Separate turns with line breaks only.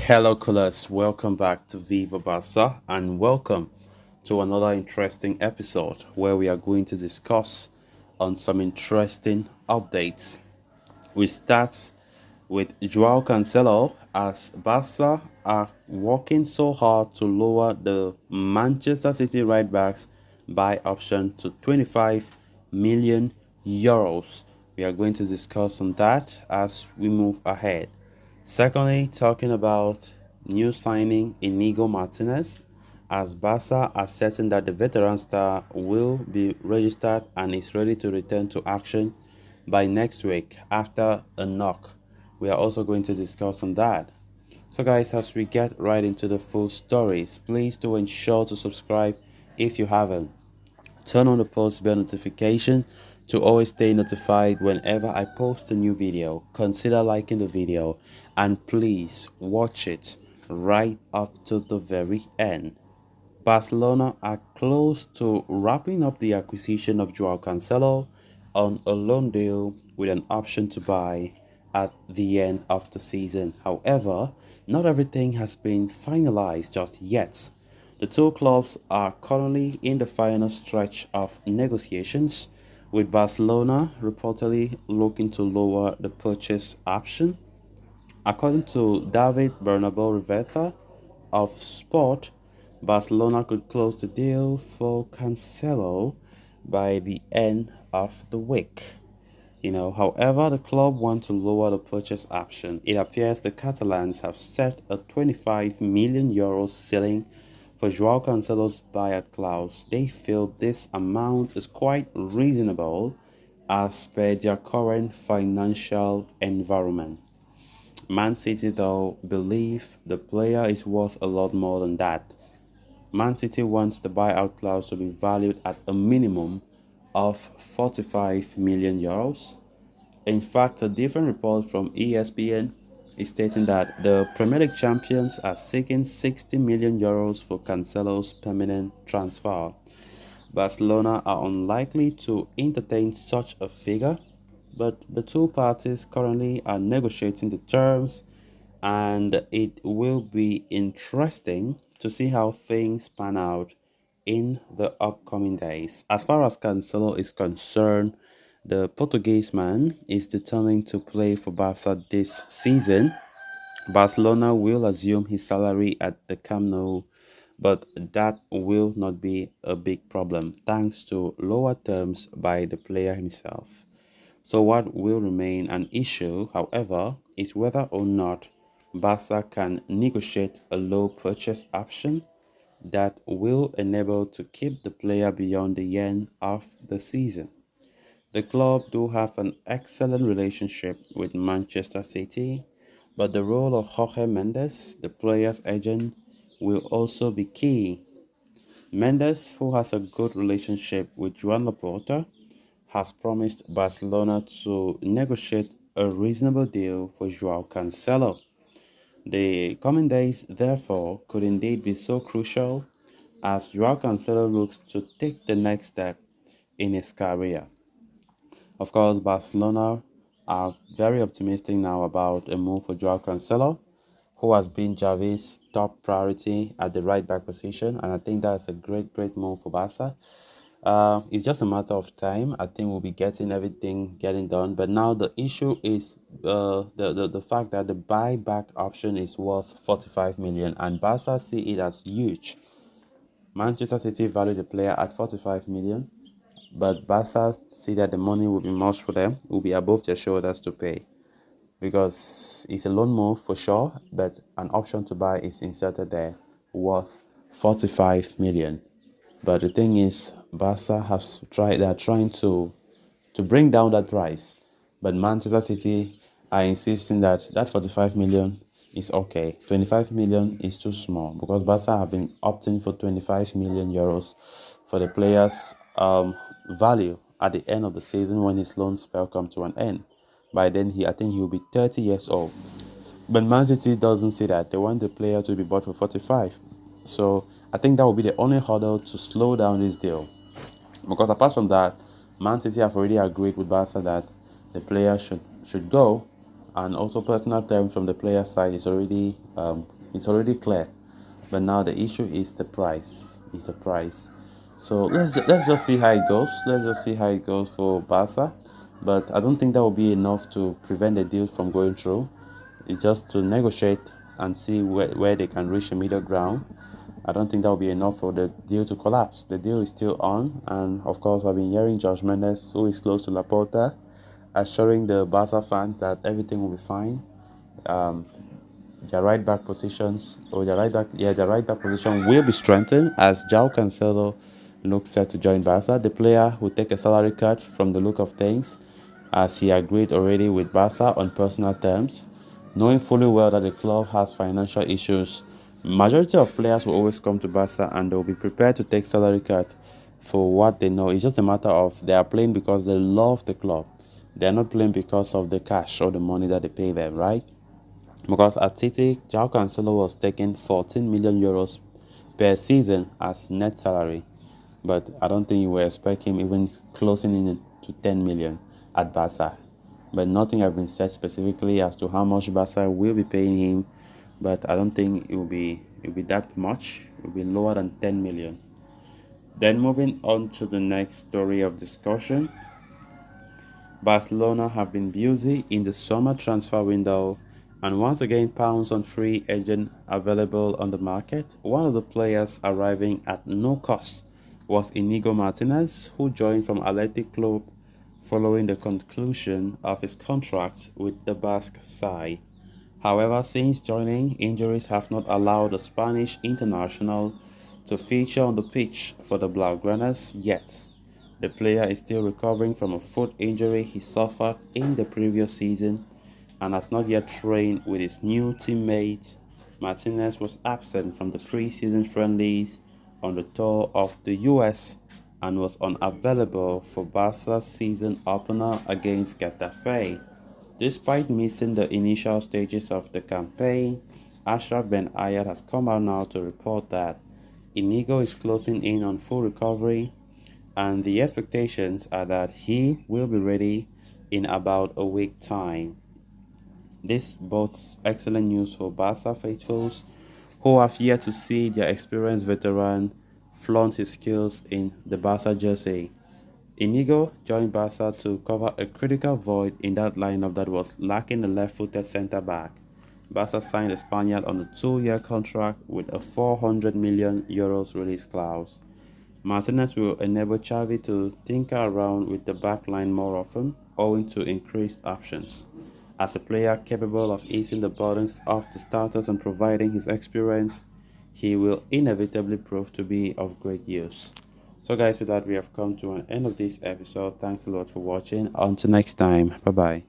Hello, colors. Welcome back to Viva Barca and welcome to another interesting episode where we are going to discuss on some interesting updates. We start with Joao Cancelo as Barca are working so hard to lower the Manchester City right backs buy option to 25 million euros. We are going to discuss on that as we move ahead. Secondly, talking about new signing Inigo Martinez, as Barca are certain that the veteran star will be registered and is ready to return to action by next week after a knock. We are also going to discuss on that. So guys, as we get right into the full stories, please do ensure to subscribe if you haven't. Turn on the post bell notification to always stay notified whenever I post a new video. Consider liking the video and please watch it right up to the very end. Barcelona are close to wrapping up the acquisition of Joao Cancelo on a loan deal with an option to buy at the end of the season. However, not everything has been finalized just yet. The two clubs are currently in the final stretch of negotiations, with Barcelona reportedly looking to lower the purchase option. According to David Bernabeu Riveta of Sport, Barcelona could close the deal for Cancelo by the end of the week. However, the club wants to lower the purchase option. It appears the Catalans have set a 25 million euros ceiling for Joao Cancelo's buyout clause. They feel this amount is quite reasonable as per their current financial environment. Man City, though, believe the player is worth a lot more than that. Man City wants the buyout clause to be valued at a minimum of 45 million euros. In fact, a different report from ESPN is stating that the Premier League champions are seeking 60 million euros for Cancelo's permanent transfer. Barcelona are unlikely to entertain such a figure, but the two parties currently are negotiating the terms, and it will be interesting to see how things pan out in the upcoming days. As far as Cancelo is concerned, the Portuguese man is determined to play for Barca this season. Barcelona will assume his salary at the Camp Nou, but that will not be a big problem thanks to lower terms by the player himself. So what will remain an issue, however, is whether or not Barca can negotiate a low purchase option that will enable to keep the player beyond the end of the season. The club do have an excellent relationship with Manchester City, but the role of Jorge Mendes, the player's agent, will also be key. Mendes, who has a good relationship with Joan Laporta, has promised Barcelona to negotiate a reasonable deal for Joao Cancelo. The coming days, therefore, could indeed be so crucial as Joao Cancelo looks to take the next step in his career. Of course, Barcelona are very optimistic now about a move for Joao Cancelo, who has been Xavi's top priority at the right back position, and I think that's a great move for Barca. It's just a matter of time. I think we'll be getting done. But now the issue is the fact that the buyback option is worth 45 million, and Barca see it as huge. Manchester City value the player at 45 million, but Barca see that the money will be much for them, will be above their shoulders to pay, because it's a loan move for sure, but an option to buy is inserted there worth 45 million. But the thing is, Barca they're trying to bring down that price, but Manchester City are insisting that 45 million is okay. 25 million is too small, because Barca have been opting for 25 million euros for the player's value at the end of the season when his loan spell comes to an end. By then, I think he will be 30 years old. But Man City doesn't see that. They want the player to be bought for 45. So I think that will be the only hurdle to slow down this deal. Because apart from that, Man City have already agreed with Barca that the player should go, and also personal terms from the player side is already It's already clear. But now the issue is the price. It's the price. So let's just see how it goes. Let's just see how it goes for Barca. But I don't think that will be enough to prevent the deal from going through. It's just to negotiate and see where they can reach a middle ground. I don't think that will be enough for the deal to collapse. The deal is still on, and of course, I've been hearing Josh Mendes, who is close to Laporta, assuring the Barca fans that everything will be fine. Um, their right back positions, or their right back position will be strengthened as João Cancelo looks set to join Barca. The player will take a salary cut from the look of things, as he agreed already with Barca on personal terms, knowing fully well that the club has financial issues. Majority of players will always come to Barca and they'll be prepared to take salary cut for what they know. It's just a matter of they are playing because they love the club. They are not playing because of the cash or the money that they pay them, right? Because at City, João Cancelo was taking 14 million euros per season as net salary, but I don't think you will expect him even closing in to 10 million at Barca. But nothing has been said specifically as to how much Barca will be paying him, but I don't think it will be that much. It will be lower than 10 million. Then moving on to the next story of discussion. Barcelona have been busy in the summer transfer window and once again pounds on free agent available on the market. One of the players arriving at no cost was Inigo Martinez, who joined from Athletic Club following the conclusion of his contract with the Basque side. However, since joining, injuries have not allowed the Spanish international to feature on the pitch for the Blaugranas yet. The player is still recovering from a foot injury he suffered in the previous season and has not yet trained with his new teammate. Martinez was absent from the pre-season friendlies on the tour of the US and was unavailable for Barca's season opener against Getafe. Despite missing the initial stages of the campaign, Ashraf Ben Ayat has come out now to report that Inigo is closing in on full recovery and the expectations are that he will be ready in about a week time. This bodes excellent news for Barca faithfuls who have yet to see their experienced veteran flaunt his skills in the Barca jersey. Inigo joined Barca to cover a critical void in that lineup that was lacking a left-footed centre-back. Barca signed the Spaniard on a 2-year contract with a 400 million euros release clause. Martinez will enable Xavi to tinker around with the backline more often, owing to increased options. As a player capable of easing the burdens of the starters and providing his experience, he will inevitably prove to be of great use. So guys, with that we have come to an end of this episode. Thanks a lot for watching. Until next time, bye bye.